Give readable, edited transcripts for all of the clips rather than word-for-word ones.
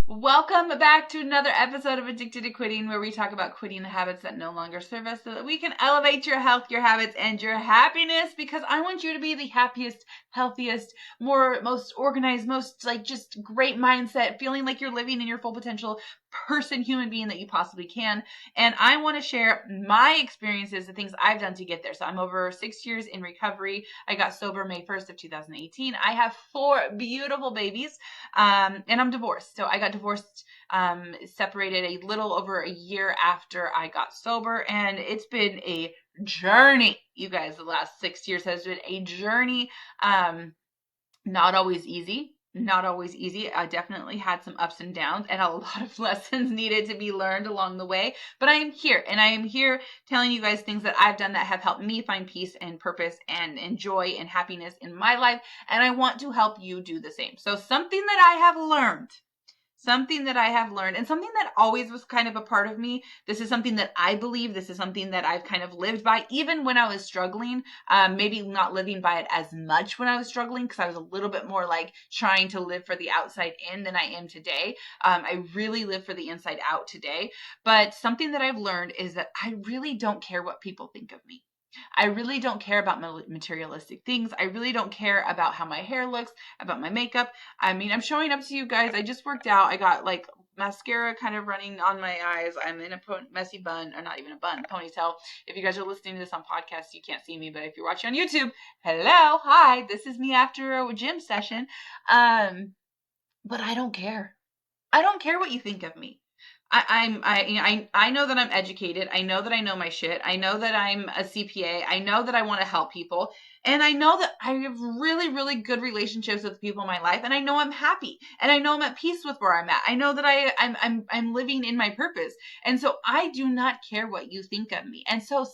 Welcome back to another episode of Addicted to Quitting, where we talk about quitting the habits that no longer serve us so that we can elevate your health, your habits, and your happiness, because I want you to be the happiest, healthiest, most organized, most just great mindset, feeling like you're living in your full potential human being that you possibly can. And I want to share my experiences, the things I've done to get there. So I'm over 6 years in recovery. I got sober May 1st of 2018. I have 4 beautiful babies, and I'm divorced. So I got divorced, separated a little over a year after I got sober, and it's been a journey. You guys, the last 6 years has been a journey. Not always easy. I definitely had some ups and downs and a lot of lessons needed to be learned along the way. But I am here, and I am here telling you guys things that I've done that have helped me find peace and purpose and joy and happiness in my life. And I want to help you do the same. So something that I have learned, and something that always was kind of a part of me. This is something that I believe. This is something that I've kind of lived by, even when I was struggling. Maybe not living by it as much when I was struggling, because I was a little bit more like trying to live for the outside in than I am today. I really live for the inside out today. But something that I've learned is that I really don't care what people think of me. I really don't care about materialistic things. I really don't care about how my hair looks, about my makeup. I mean, I'm showing up to you guys. I just worked out. I got like mascara kind of running on my eyes. I'm in a messy bun, or not even a bun, ponytail. If you guys are listening to this on podcasts, you can't see me, but if you're watching on YouTube, hello, hi, this is me after a gym session. But I don't care. I don't care what you think of me. I know that I'm educated. I know that I know my shit. I know that I'm a CPA. I know that I want to help people. And I know that I have really, really good relationships with people in my life. And I know I'm happy. And I know I'm at peace with where I'm at. I know that I'm living in my purpose. And so I do not care what you think of me. And so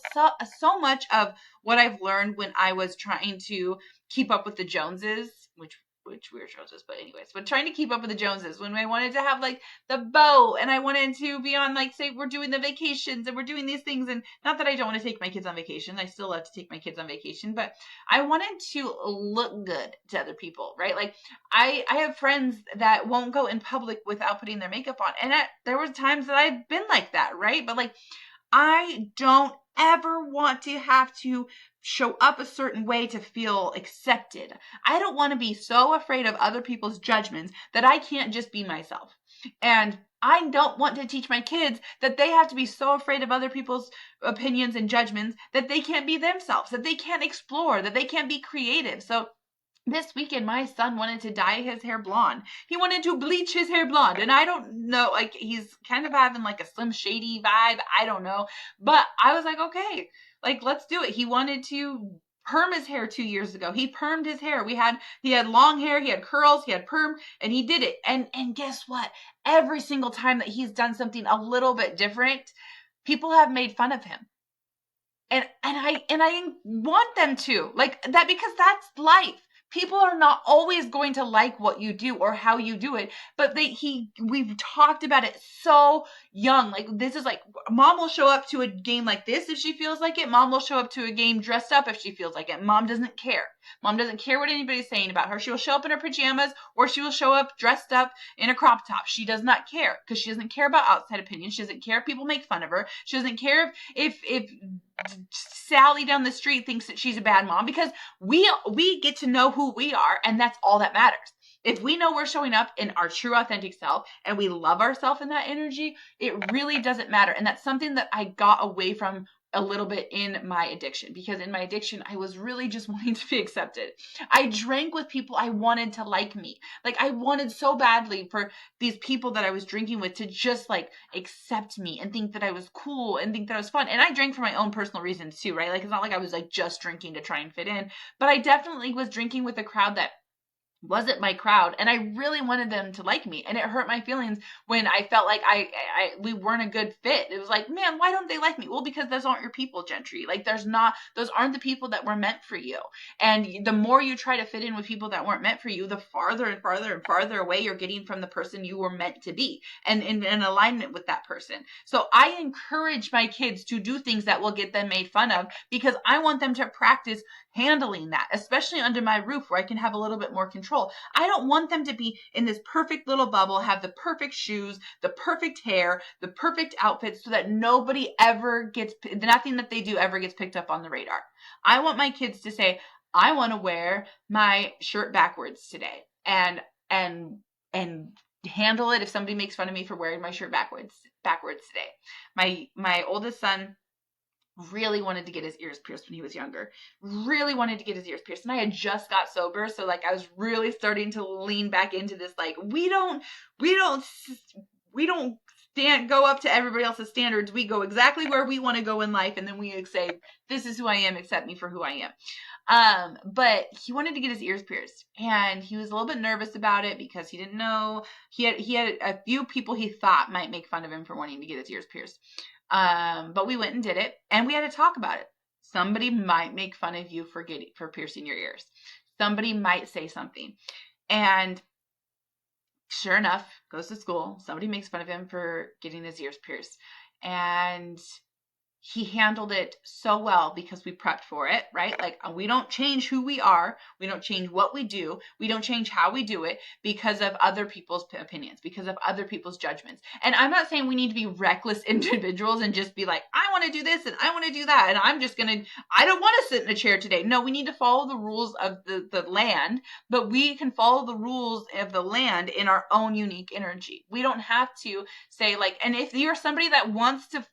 much of what I've learned when I was trying to keep up with the Joneses, which weird Joneses, but anyways, but trying to keep up with the Joneses, when I wanted to have like the bow, and I wanted to be on, like, say we're doing the vacations and we're doing these things, and not that I don't want to take my kids on vacation, I still love to take my kids on vacation, but I wanted to look good to other people, right? Like I have friends that won't go in public without putting their makeup on, and there were times that I've been like that, right? But like, I don't ever want to have to show up a certain way to feel accepted. I don't want to be so afraid of other people's judgments that I can't just be myself. And I don't want to teach my kids that they have to be so afraid of other people's opinions and judgments that they can't be themselves, that they can't explore, that they can't be creative. So this weekend, my son wanted to dye his hair blonde. He wanted to bleach his hair blonde. And I don't know, like, he's kind of having like a Slim Shady vibe. I don't know. But I was like, okay, like, let's do it. He wanted to perm his hair 2 years ago. He permed his hair. He had long hair, he had curls, he had perm, and he did it. And guess what? Every single time that he's done something a little bit different, people have made fun of him. And I want them to, like that, because that's life. People are not always going to like what you do or how you do it, but we've talked about it so young. Like, this is like, mom will show up to a game like this if she feels like it. Mom will show up to a game dressed up if she feels like it. Mom doesn't care. Mom doesn't care what anybody's saying about her. She will show up in her pajamas, or she will show up dressed up in a crop top. She does not care, because she doesn't care about outside opinions. She doesn't care if people make fun of her. She doesn't care if Sally down the street thinks that she's a bad mom, because we get to know who we are, and that's all that matters. If we know we're showing up in our true authentic self and we love ourselves in that energy, it really doesn't matter. And that's something that I got away from a little bit in my addiction, because in my addiction, I was really just wanting to be accepted. I drank with people I wanted to like me. Like, I wanted so badly for these people that I was drinking with to just like accept me and think that I was cool and think that I was fun. And I drank for my own personal reasons too, right? Like, it's not like I was like just drinking to try and fit in, but I definitely was drinking with a crowd that wasn't my crowd, and I really wanted them to like me, and it hurt my feelings when I felt like we weren't a good fit. It was like, man, why don't they like me? Well, because those aren't your people, Gentry. Like, those aren't the people that were meant for you. And the more you try to fit in with people that weren't meant for you, the farther and farther and farther away you're getting from the person you were meant to be, and in alignment with that person. So I encourage my kids to do things that will get them made fun of, because I want them to practice handling that, especially under my roof, where I can have a little bit more control. control. I don't want them to be in this perfect little bubble, have the perfect shoes, the perfect hair, the perfect outfit, so that nothing that they do ever gets picked up on the radar. I want my kids to say, I want to wear my shirt backwards today, and handle it if somebody makes fun of me for wearing my shirt backwards today. My oldest son really wanted to get his ears pierced when he was younger. Really wanted to get his ears pierced. And I had just got sober. So like I was really starting to lean back into this, like, we don't go up to everybody else's standards. We go exactly where we want to go in life. And then we say, this is who I am. Accept me for who I am. But he wanted to get his ears pierced, and he was a little bit nervous about it because he didn't know. He had a few people he thought might make fun of him for wanting to get his ears pierced. But we went and did it, and we had to talk about it. Somebody might make fun of you for piercing your ears. Somebody might say something. And sure enough, goes to school. Somebody makes fun of him for getting his ears pierced. And he handled it so well because we prepped for it, right? Like, we don't change who we are. We don't change what we do. We don't change how we do it because of other people's opinions, because of other people's judgments. And I'm not saying we need to be reckless individuals and just be like, I want to do this and I want to do that. And I don't want to sit in a chair today. No, we need to follow the rules of the land, but we can follow the rules of the land in our own unique energy. We don't have to say like, and if you're somebody that wants to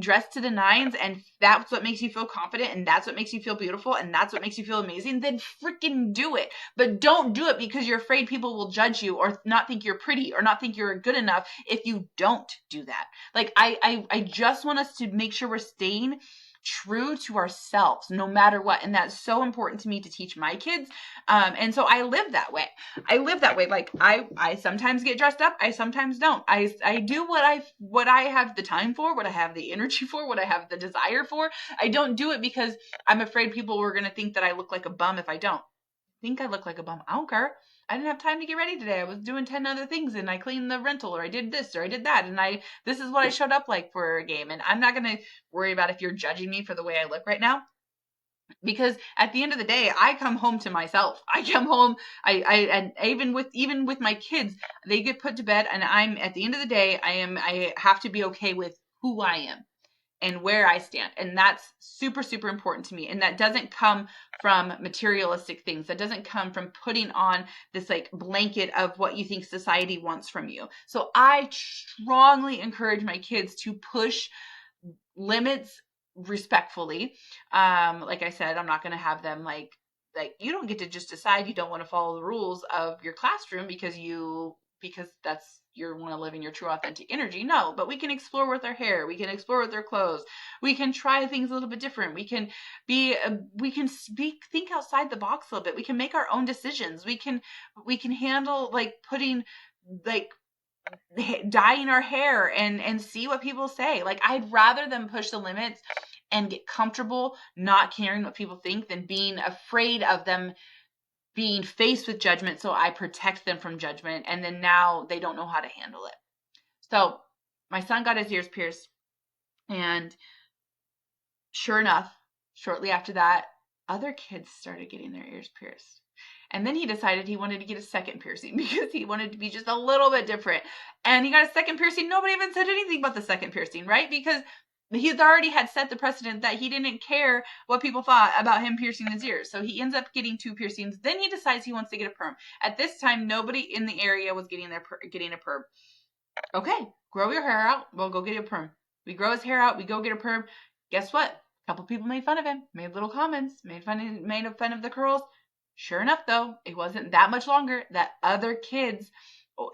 dress to the nines and that's what makes you feel confident and that's what makes you feel beautiful and that's what makes you feel amazing, then freaking do it. But don't do it because you're afraid people will judge you or not think you're pretty or not think you're good enough if you don't do that. Like, I just want us to make sure we're staying true to ourselves no matter what. And that's so important to me to teach my kids. And so I live that way. Like I sometimes get dressed up. I sometimes don't. I do what I have the time for, what I have the energy for, what I have the desire for. I don't do it because I'm afraid people were going to think that I look like a bum if I don't. Think I look like a bum. I don't care. I didn't have time to get ready today. I was doing 10 other things and I cleaned the rental or I did this or I did that. And this is what I showed up like for a game. And I'm not going to worry about if you're judging me for the way I look right now. Because at the end of the day, I come home to myself. I come home, and even with my kids, they get put to bed and I'm, at the end of the day, I have to be okay with who I am and where I stand. And that's super, super important to me. And that doesn't come from materialistic things. That doesn't come from putting on this like blanket of what you think society wants from you. So I strongly encourage my kids to push limits respectfully. Like I said, I'm not going to have them like you don't get to just decide you don't want to follow the rules of your classroom because that's you want to live in your true authentic energy. No, but we can explore with our hair. We can explore with our clothes. We can try things a little bit different. We can think outside the box a little bit. We can make our own decisions. We can handle like putting like dyeing our hair and see what people say. Like, I'd rather them push the limits and get comfortable not caring what people think than being afraid of them being faced with judgment. So I protect them from judgment. And then now they don't know how to handle it. So my son got his ears pierced. And sure enough, shortly after that, other kids started getting their ears pierced. And then he decided he wanted to get a second piercing because he wanted to be just a little bit different. And he got a second piercing. Nobody even said anything about the second piercing, right? Because he's already had set the precedent that he didn't care what people thought about him piercing his ears. So he ends up getting 2 piercings. Then he decides he wants to get a perm. At this time, nobody in the area was getting a perm. Okay, grow your hair out. We'll go get a perm. We grow his hair out. We go get a perm. Guess what? A couple people made fun of him, made little comments, made fun of the curls. Sure enough, though, it wasn't that much longer that other kids,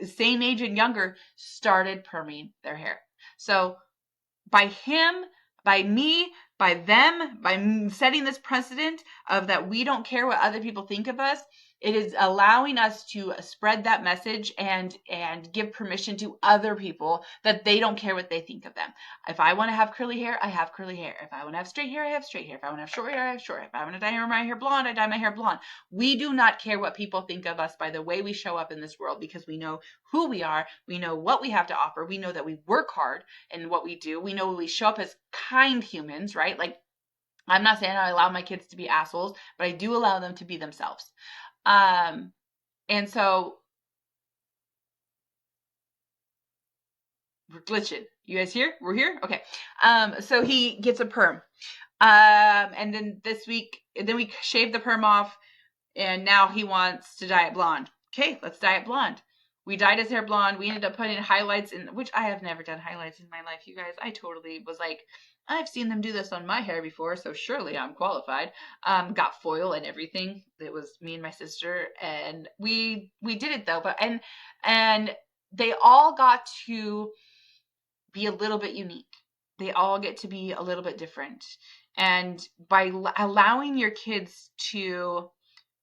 same age and younger, started perming their hair. So by him, by me, by them, by setting this precedent of that we don't care what other people think of us, it is allowing us to spread that message and give permission to other people that they don't care what they think of them. If I want to have curly hair, I have curly hair. If I want to have straight hair, I have straight hair. If I want to have short hair, I have short hair. If I want to dye my hair blonde, I dye my hair blonde. We do not care what people think of us by the way we show up in this world because we know who we are. We know what we have to offer. We know that we work hard in what we do. We know we show up as kind humans, right? Like, I'm not saying I allow my kids to be assholes, but I do allow them to be themselves. And so we're glitching. You guys here? We're here? Okay. So he gets a perm. And then this week, then we shaved the perm off, and now he wants to dye it blonde. Okay, let's dye it blonde. We dyed his hair blonde. We ended up putting highlights in, which I have never done highlights in my life, you guys. I totally was like, I've seen them do this on my hair before, so surely I'm qualified. Got foil and everything. It was me and my sister, and we did it though. But and they all got to be a little bit unique. They all get to be a little bit different. And by allowing your kids to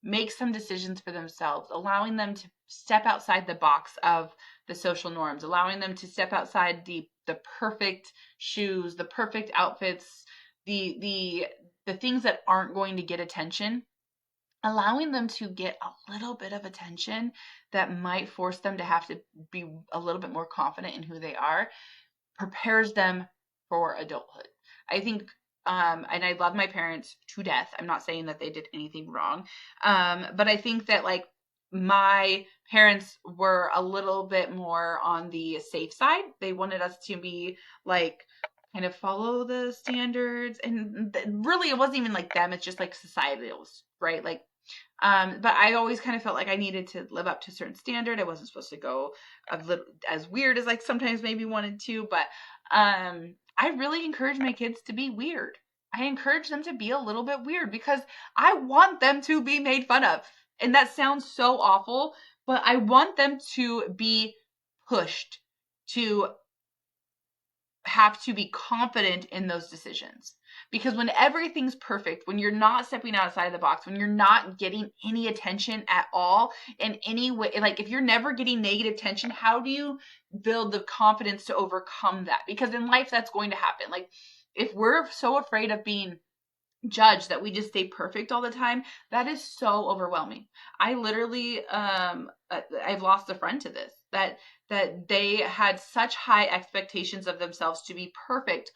make some decisions for themselves, allowing them to step outside the box of the social norms, allowing them to step outside the perfect shoes, the perfect outfits, the things that aren't going to get attention, allowing them to get a little bit of attention that might force them to have to be a little bit more confident in who they are, prepares them for adulthood. I think, and I love my parents to death. I'm not saying that they did anything wrong. But I think that like my parents were a little bit more on the safe side. They wanted us to be like, kind of follow the standards, and really it wasn't even like them. It's just like societals, right? Like, but I always kind of felt like I needed to live up to a certain standard. I wasn't supposed to go a little as weird as like sometimes maybe wanted to, but I really encourage my kids to be weird. I encourage them to be a little bit weird because I want them to be made fun of. And that sounds so awful, but I want them to be pushed to have to be confident in those decisions. Because when everything's perfect, when you're not stepping outside of the box, when you're not getting any attention at all in any way, like if you're never getting negative attention, how do you build the confidence to overcome that? Because in life, that's going to happen. Like if we're so afraid of being judged that we just stay perfect all the time, that is so overwhelming. I literally I've lost a friend to this, that they had such high expectations of themselves to be perfect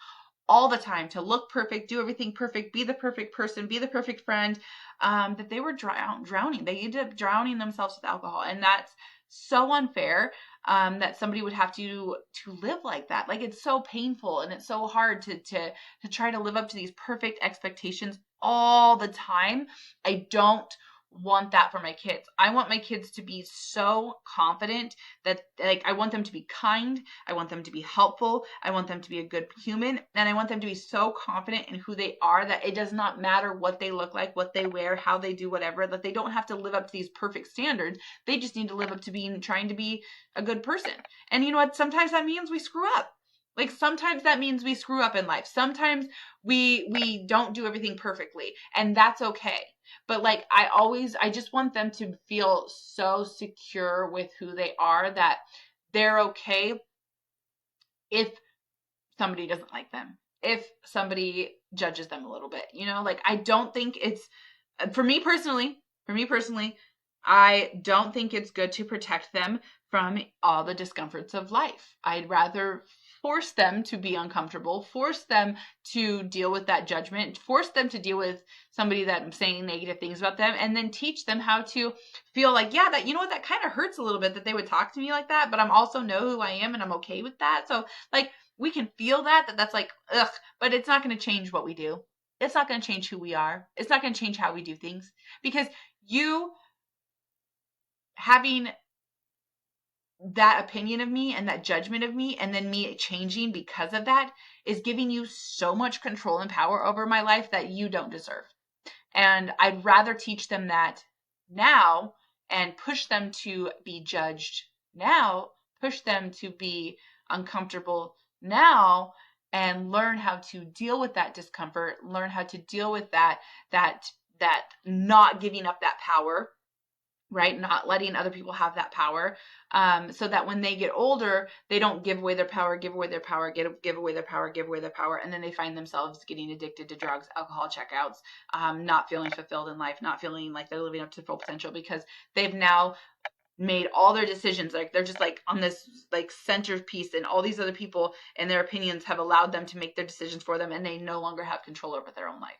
all the time, to look perfect, do everything perfect, be the perfect person, be the perfect friend, that they were drowning. They ended up drowning themselves with alcohol. And that's so unfair, that somebody would have to live like that. Like it's so painful, and it's so hard to try to live up to these perfect expectations all the time. I don't want that for my kids. I want my kids to be so confident that like I want them to be kind, I want them to be helpful, I want them to be a good human, and I want them to be so confident in who they are that it does not matter what they look like, what they wear, how they do whatever, that they don't have to live up to these perfect standards. They just need to live up to trying to be a good person. And you know what? Sometimes that means we screw up. Like sometimes that means we screw up in life. Sometimes we don't do everything perfectly, and that's okay. But like I just want them to feel so secure with who they are that they're okay if somebody doesn't like them, if somebody judges them a little bit, like I don't think it's, for me personally, I don't think it's good to protect them from all the discomforts of life. I'd rather force them to be uncomfortable, force them to deal with that judgment, force them to deal with somebody that's saying negative things about them, and then teach them how to feel like, yeah, that, what, that kind of hurts a little bit that they would talk to me like that, but I'm also know who I am and I'm okay with that. So like, we can feel that's like, ugh, but it's not going to change what we do. It's not going to change who we are. It's not going to change how we do things, because you having that opinion of me and that judgment of me and then me changing because of that is giving you so much control and power over my life that you don't deserve. And I'd rather teach them that now and push them to be judged now, push them to be uncomfortable now, and learn how to deal with that discomfort, learn how to deal with that not giving up that power, right? Not letting other people have that power, so that when they get older, they don't give away their power, give away their power, give away their power, give away their power. And then they find themselves getting addicted to drugs, alcohol, checkouts, not feeling fulfilled in life, not feeling like they're living up to full potential, because they've now made all their decisions. Like they're just like on this like centerpiece, and all these other people and their opinions have allowed them to make their decisions for them, and they no longer have control over their own life.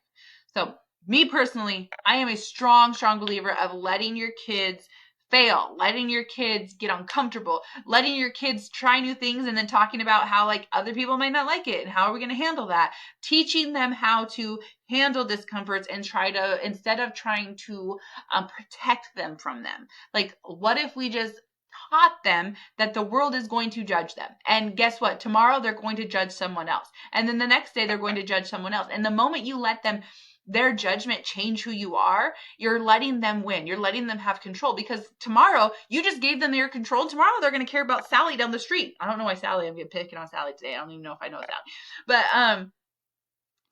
So me personally, I am a strong believer of letting your kids fail, letting your kids get uncomfortable, letting your kids try new things and then talking about how like other people might not like it and how are we going to handle that, teaching them how to handle discomforts and try to, instead of trying to protect them from them. Like, what if we just taught them that the world is going to judge them, and guess what, tomorrow they're going to judge someone else, and then the next day they're going to judge someone else, and the moment you let them, their judgment, change who you are, you're letting them win. You're letting them have control, because tomorrow you just gave them their control. Tomorrow they're going to care about Sally down the street. I don't know why Sally, I'm getting picking on Sally today. I don't even know if I know Sally, but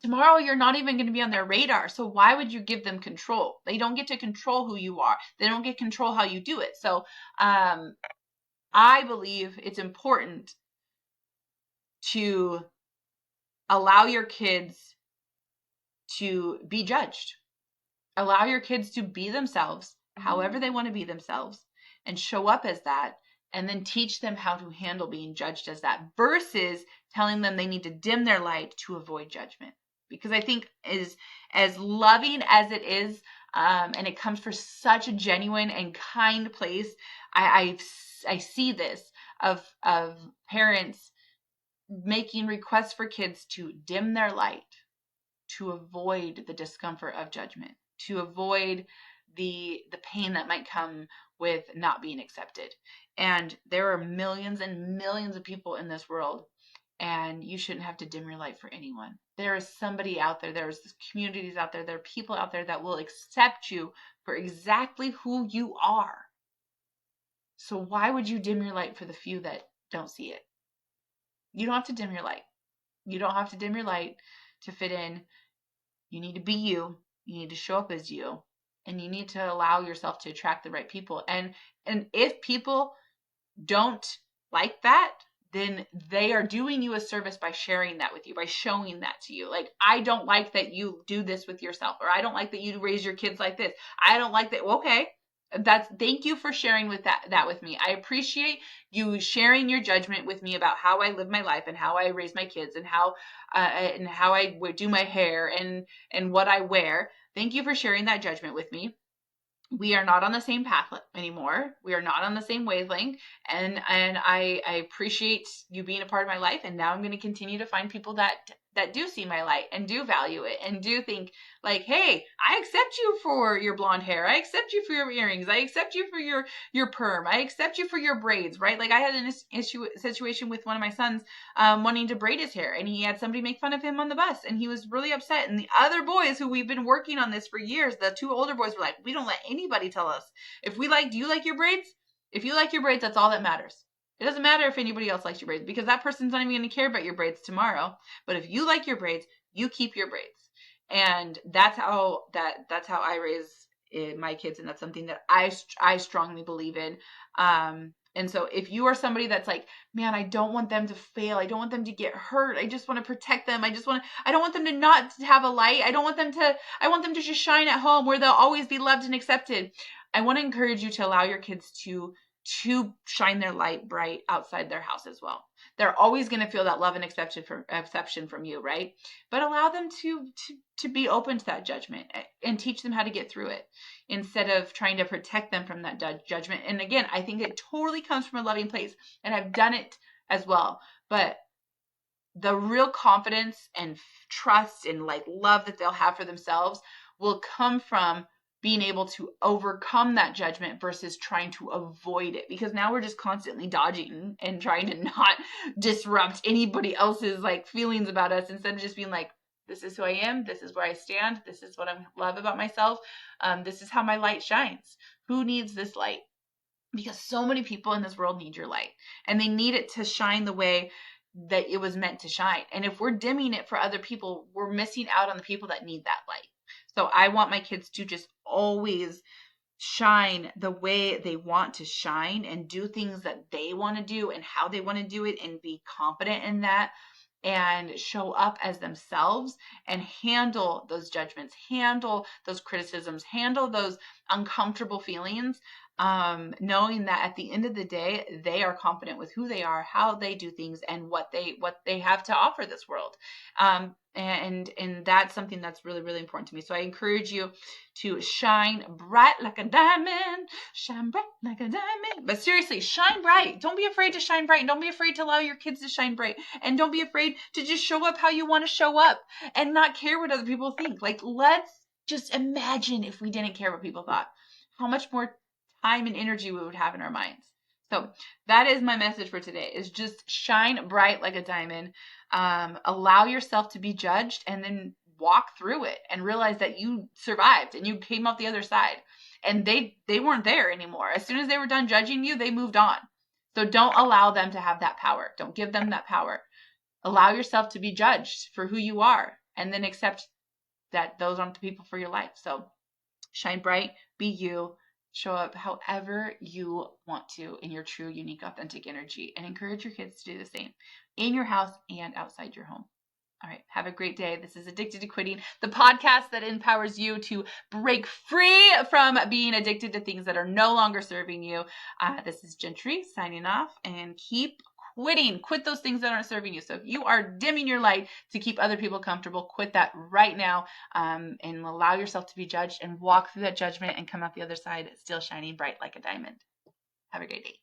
tomorrow you're not even going to be on their radar. So why would you give them control? They don't get to control who you are. They don't get control how you do it. So I believe it's important to allow your kids to be judged. Allow your kids to be themselves, however they want to be themselves, and show up as that, and then teach them how to handle being judged as that, versus telling them they need to dim their light to avoid judgment. Because I think as loving as it is, and it comes from such a genuine and kind place, I see this of parents making requests for kids to dim their light to avoid the discomfort of judgment, to avoid the pain that might come with not being accepted. And there are millions and millions of people in this world, and you shouldn't have to dim your light for anyone. There is somebody out there, there's communities out there are people out there that will accept you for exactly who you are. So why would you dim your light for the few that don't see it? You don't have to dim your light. You don't have to dim your light to fit in. You need to be you. You need to show up as you, and you need to allow yourself to attract the right people. And if people don't like that, then they are doing you a service by sharing that with you, by showing that to you. Like, I don't like that you do this with yourself, or I don't like that you raise your kids like this. I don't like that. Okay. Thank you for sharing with that with me. I appreciate you sharing your judgment with me about how I live my life and how I raise my kids and how I do my hair and what I wear. Thank you for sharing that judgment with me. We are not on the same path anymore. We are not on the same wavelength. And I appreciate you being a part of my life. And now I'm going to continue to find people that do see my light and do value it and do think like, hey, I accept you for your blonde hair. I accept you for your earrings. I accept you for your perm. I accept you for your braids, right? Like, I had an situation with one of my sons wanting to braid his hair, and he had somebody make fun of him on the bus, and he was really upset. And the other boys who we've been working on this for years, the two older boys, were like, we don't let anybody tell us if we like, do you like your braids? If you like your braids, that's all that matters. It doesn't matter if anybody else likes your braids, because that person's not even going to care about your braids tomorrow. But if you like your braids, you keep your braids. And that's how I raise my kids, and that's something that I strongly believe in. And so if you are somebody that's like, man, I don't want them to fail, I don't want them to get hurt, I just want to protect them, I don't want them to not have a light, I want them to just shine at home where they'll always be loved and accepted. I want to encourage you to allow your kids to shine their light bright outside their house as well. They're always going to feel that love and exception from you, right? But allow them to be open to that judgment and teach them how to get through it, instead of trying to protect them from that judgment. And again, I think it totally comes from a loving place, and I've done it as well. But the real confidence and trust and like love that they'll have for themselves will come from being able to overcome that judgment versus trying to avoid it, because now we're just constantly dodging and trying to not disrupt anybody else's like feelings about us, instead of just being like, this is who I am, this is where I stand, this is what I love about myself, this is how my light shines. Who needs this light? Because so many people in this world need your light, and they need it to shine the way that it was meant to shine. And if we're dimming it for other people, we're missing out on the people that need that light. So I want my kids to just always shine the way they want to shine and do things that they want to do and how they want to do it, and be confident in that, and show up as themselves and handle those judgments, handle those criticisms, handle those uncomfortable feelings knowing that at the end of the day, they are confident with who they are, how they do things, and what they have to offer this world. And that's something that's really, really important to me. So I encourage you to shine bright like a diamond, shine bright like a diamond. But seriously, shine bright. Don't be afraid to shine bright. Don't be afraid to allow your kids to shine bright. And don't be afraid to just show up how you want to show up and not care what other people think. Like, let's just imagine if we didn't care what people thought, how much more time and energy we would have in our minds. So that is my message for today, is just shine bright like a diamond. Allow yourself to be judged, and then walk through it and realize that you survived and you came out the other side, and they weren't there anymore. As soon as they were done judging you, they moved on. So don't allow them to have that power. Don't give them that power. Allow yourself to be judged for who you are, and then accept that those aren't the people for your life. So shine bright, be you, show up however you want to in your true, unique, authentic energy, and encourage your kids to do the same in your house and outside your home. All right. Have a great day. This is Addicted to Quitting, the podcast that empowers you to break free from being addicted to things that are no longer serving you. This is Gentry signing off, and keep quitting. Quit those things that aren't serving you. So if you are dimming your light to keep other people comfortable, quit that right now, and allow yourself to be judged and walk through that judgment and come out the other side still shining bright like a diamond. Have a great day.